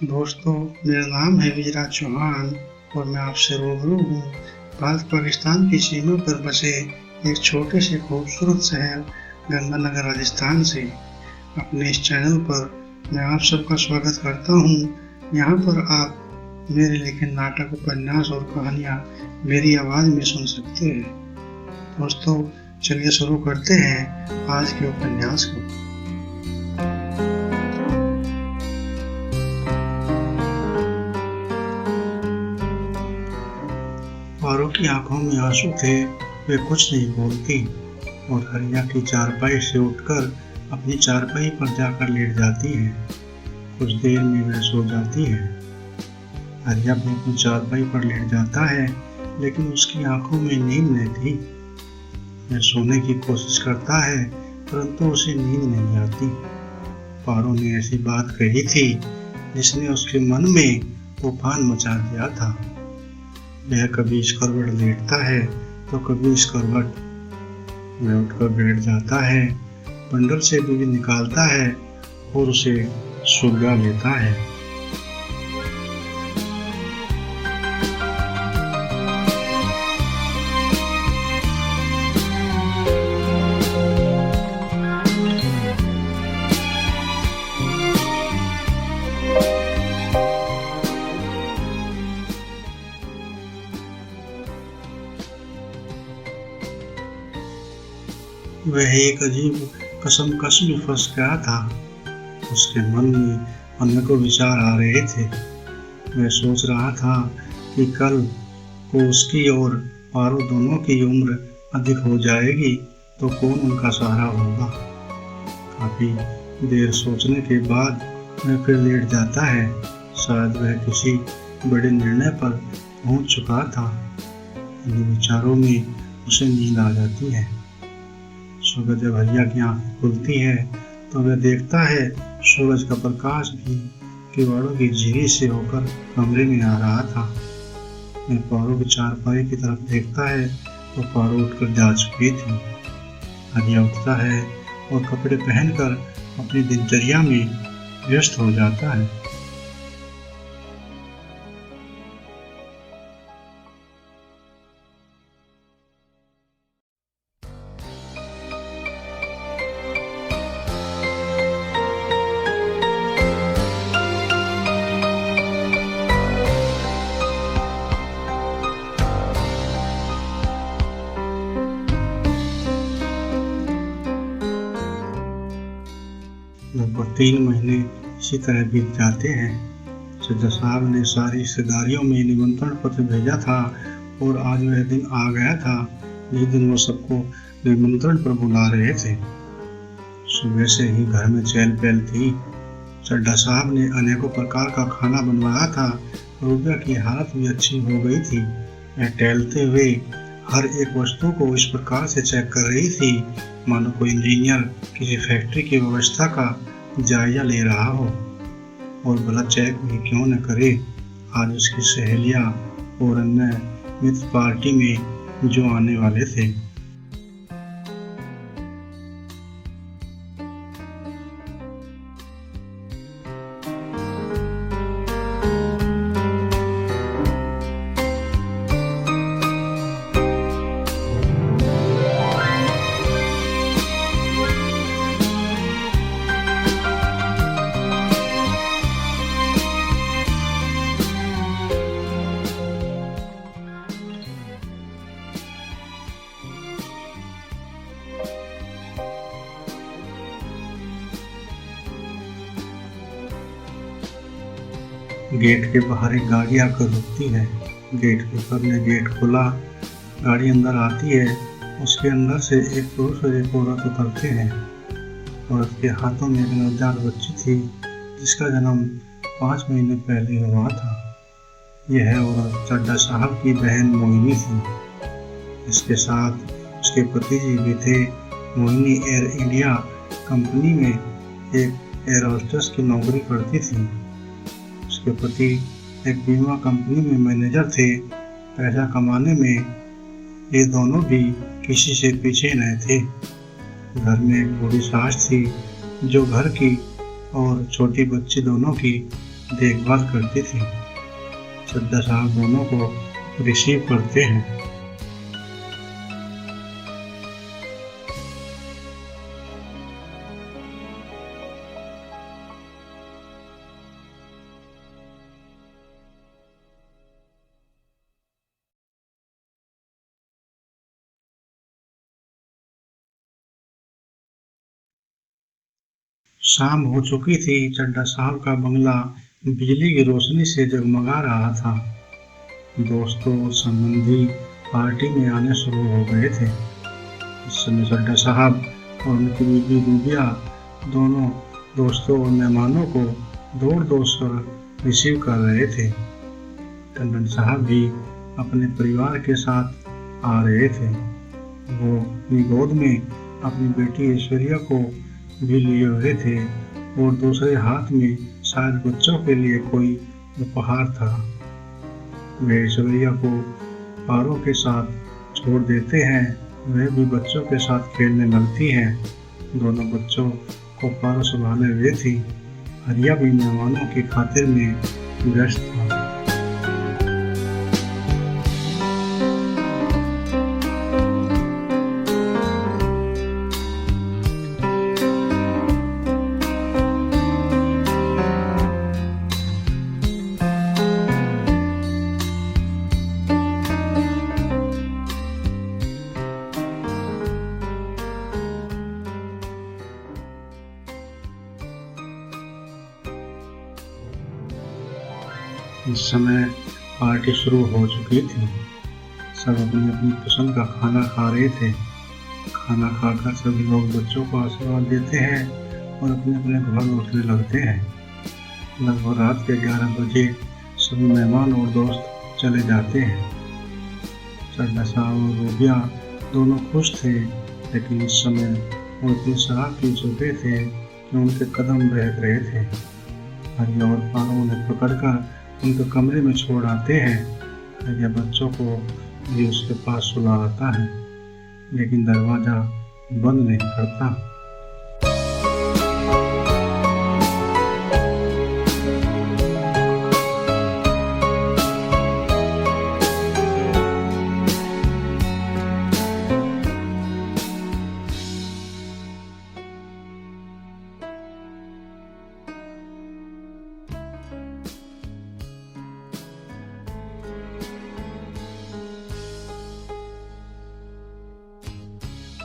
दोस्तों, मेरा नाम है विजयराज चौहान और मैं आपसे रूबरू हूँ भारत-पाकिस्तान की सीमा पर बसे एक छोटे से खूबसूरत शहर गंगानगर राजस्थान से। अपने इस चैनल पर मैं आप सबका स्वागत करता हूँ। यहाँ पर आप मेरे लिखे नाटक, उपन्यास और कहानियाँ मेरी आवाज़ में सुन सकते हैं। दोस्तों, चलिए शुरू करते हैं आज के उपन्यास को। पारो की आंखों में आंसू थे। वे कुछ नहीं बोलती और हरिया की चारपाई से उठकर अपनी चारपाई पर जाकर लेट जाती है। कुछ देर में वह सो जाती है। हरिया बिल्कुल चारपाई पर लेट जाता है, लेकिन उसकी आंखों में नींद नहीं थी। वह सोने की कोशिश करता है, परंतु उसे नींद नहीं आती। पारो ने ऐसी बात कही थी जिसने उसके मन में तूफान मचा दिया था। वह कभी इस करवट लेटता है तो कभी इस करवट। वह उठकर बैठ जाता है, बंडल से दूरी निकालता है और उसे सुलगा लेता है। वह एक अजीब कसमकश में फंस गया था। उसके मन में अनेकों विचार आ रहे थे। वह सोच रहा था कि कल को उसकी और पारो दोनों की उम्र अधिक हो जाएगी तो कौन उनका सहारा होगा। काफी देर सोचने के बाद वह फिर लेट जाता है। शायद वह किसी बड़े निर्णय पर पहुंच चुका था। इन विचारों में उसे नींद आ जाती है। सुबह जब हरिया की आंखें खुलती है तो वह देखता है सूरज का प्रकाश भी किवाड़ों की झिरी से होकर कमरे में आ रहा था। वह पारो की चारपाई की तरफ देखता है तो पारो उठकर जा चुकी थी। हरिया उठता है और कपड़े पहनकर अपनी दिनचर्या में व्यस्त हो जाता है। लगभग 3 महीने इसी तरह बीत जाते हैं। सज्जा साहब ने सारी रिश्तेदारियों में निमंत्रण पत्र भेजा था और आज वह दिन आ गया था जिस दिन वो सबको निमंत्रण पर बुला रहे थे। सुबह से ही घर में चहल पहल थी। सड्डा साहब ने अनेकों प्रकार का खाना बनवाया था। रूबिया की हालत भी अच्छी हो गई थी। वह टहलते हुए हर एक वस्तु को इस प्रकार से चेक कर रही थी मानो कोई इंजीनियर किसी फैक्ट्री की व्यवस्था का जायजा ले रहा हो। और भला चेक भी क्यों न करे, आज उसकी सहेलियां और अन्य मित्र पार्टी में जो आने वाले थे। गेट के बाहर एक गाड़ी आकर रुकती है। गेट कीपर ने गेट खोला। गाड़ी अंदर आती है। उसके अंदर से एक पुरुष और एक औरत उतरते हैं। औरत के हाथों में एक नवजात बच्ची थी जिसका जन्म 5 महीने पहले हुआ था। यह औरत चड्डा साहब की बहन मोहिनी थी। इसके साथ उसके पति जी भी थे। मोहिनी एयर इंडिया कंपनी में एक एयर होस्टेस की नौकरी करती थी। उसके पति एक बीमा कंपनी में मैनेजर थे। पैसा कमाने में ये दोनों भी किसी से पीछे नहीं थे। घर में एक बूढ़ी सास थी जो घर की और छोटी बच्ची दोनों की देखभाल करती थी। चड्ढा साहब दोनों को रिसीव करते हैं। शाम हो चुकी थी। चड्ढा साहब का बंगला बिजली की रोशनी से जगमगा रहा था। दोस्तों और संबंधी पार्टी में आने शुरू हो गए थे। इस समय चड्ढा साहब और उनकी बीवी रूबिया दोनों दोस्तों और मेहमानों को दौड़ दौड़ कर रिसीव कर रहे थे। टंडन साहब भी अपने परिवार के साथ आ रहे थे। वो अपनी गोद में अपनी बेटी ऐश्वर्या को भी लिए हुए थे और दूसरे हाथ में शायद बच्चों के लिए कोई उपहार था। वे ऐश्वर्या को पारों के साथ छोड़ देते हैं। वह भी बच्चों के साथ खेलने लगती हैं। दोनों बच्चों को पारो सुलाने हुए थी। हरिया भी मेहमानों की खातिर में व्यस्त था। इस समय पार्टी शुरू हो चुकी थी। सब अपनी अपनी पसंद का खाना खा रहे थे। खाना खाकर सभी लोग बच्चों को आशीर्वाद देते हैं और अपने अपने घर लौटने लगते हैं। लगभग रात के 11 बजे सभी मेहमान और दोस्त चले जाते हैं। चड्ढा साहब और रूबिया दोनों खुश थे, लेकिन इस समय वो इतनी शराब पी चुके थे कि उनके कदम बहक रहे थे। हरिया और पारो उन्हें पकड़कर उनके कमरे में छोड़ आते हैं। हरिया बच्चों को भी उसके पास सुला आता है, लेकिन दरवाजा बंद नहीं करता।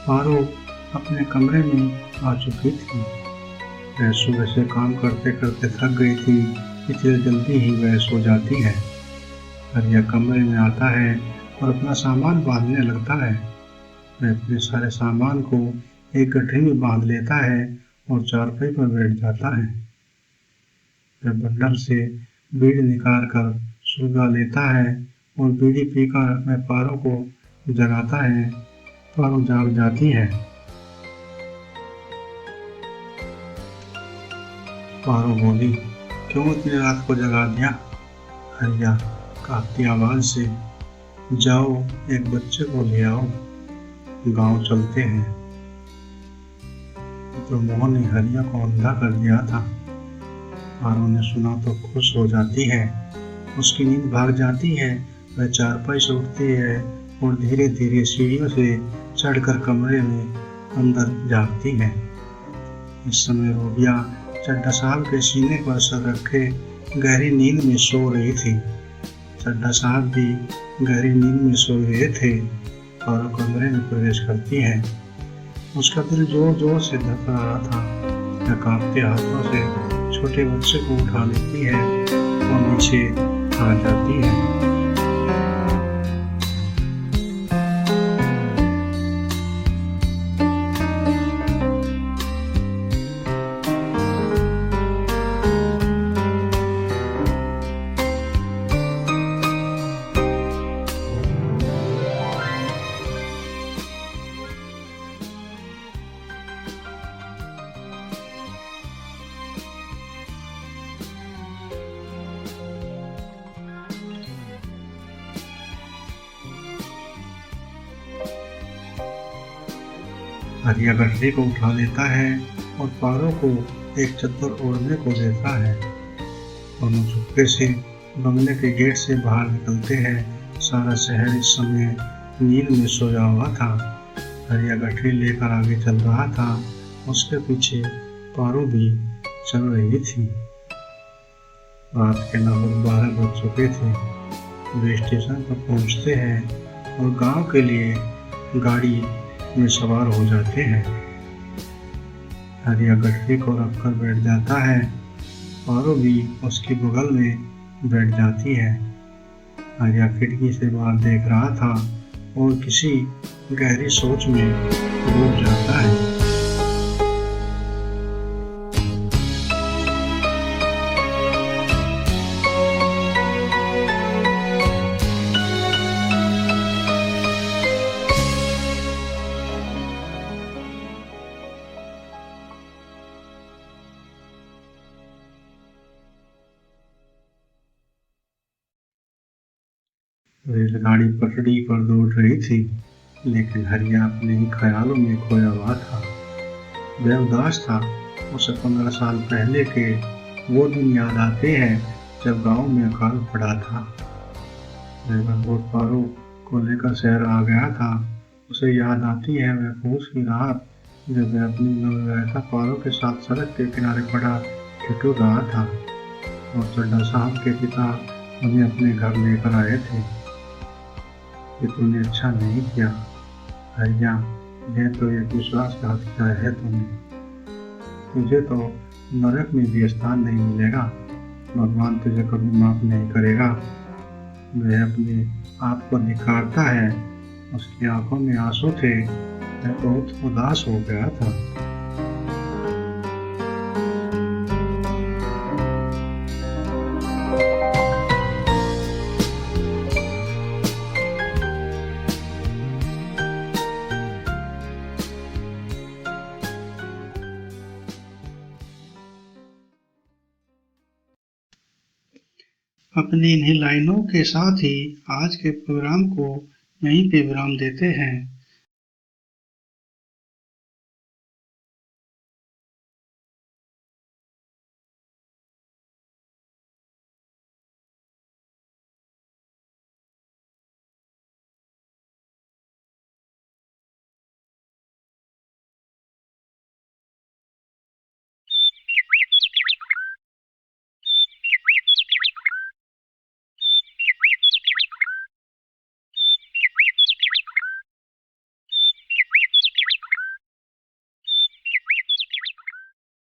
पारो अपने कमरे में आ चुकी थी। वह सुबह से काम करते करते थक गई थी, इसलिए जल्दी ही वह सो जाती है। हरिया कमरे में आता है और अपना सामान बांधने लगता है। वह अपने सारे सामान को एक गठरी में बांध लेता है और चारपाई पर बैठ जाता है। वह बंडल से बीड़ी निकाल कर सुलगा लेता है और बीड़ी पीकर वह पारो को जगाता है। पारो जाग जाती है। पारो बोली, क्यों इतनी रात को जगा दिया? हरिया कांपती आवाज से, जाओ एक बच्चे को ले आओ, गांव चलते हैं। तो मोहन ने हरिया को अंधा कर दिया था। पारो ने सुना तो खुश हो जाती है। उसकी नींद भाग जाती है। वह चारपाई से उठती है और धीरे धीरे सीढ़ियों से चढ़कर कमरे में अंदर जाती है। इस समय रूबिया चड्ढा साहब के सीने पर सर रखे गहरी नींद में सो रही थी। चड्ढा साहब भी गहरी नींद में सो रहे थे और कमरे में प्रवेश करती है। उसका दिल जोर जोर से धड़क रहा था। वह कांपते हाथों से छोटे बच्चे को उठा लेती है और नीचे आ जाती है। हरिया गठरी को उठा लेता है और पारो को एक चद्दर ओढ़ने को देता है। दोनों चुपके से बंगले के गेट से बाहर निकलते हैं। सारा शहर इस समय नींद में सोया हुआ था। हरिया गठरी लेकर आगे चल रहा था, उसके पीछे पारो भी चल रही थी। रात के लगभग 12 बज चुके थे। वे स्टेशन पर पहुंचते हैं और गांव के लिए गाड़ी में सवार हो जाते हैं। हरिया गठरी को रखकर बैठ जाता है, पारो भी उसके बगल में बैठ जाती है। हरिया खिड़की से बाहर देख रहा था और किसी गहरी सोच में डूब जाता है। रेलगाड़ी पटरी पर दौड़ रही थी, लेकिन हरिया अपने ही ख्यालों में खोया हुआ था। वह उदास था। उसे 15 साल पहले के वो दिन याद आते हैं जब गांव में अकाल पड़ा था। वह पारो को लेकर शहर आ गया था। उसे याद आती है वह पूछ की रात जब वह अपनी नवविवाहिता पारो के साथ सड़क के किनारे पड़ा ठिठुर रहा था और चड्ढा साहब के पिता उन्हें अपने घर लेकर आए थे। कि तूने अच्छा नहीं किया हरिया, यह तो एक विश्वासघात किया है तुमने। तुझे तो नरक में भी स्थान नहीं मिलेगा। भगवान तुझे कभी माफ नहीं करेगा। वह अपने आप को निखारता है। उसकी आंखों में आंसू थे। वह बहुत उदास हो गया था। अपनी इन्हीं लाइनों के साथ ही आज के प्रोग्राम को यहीं पे विराम देते हैं।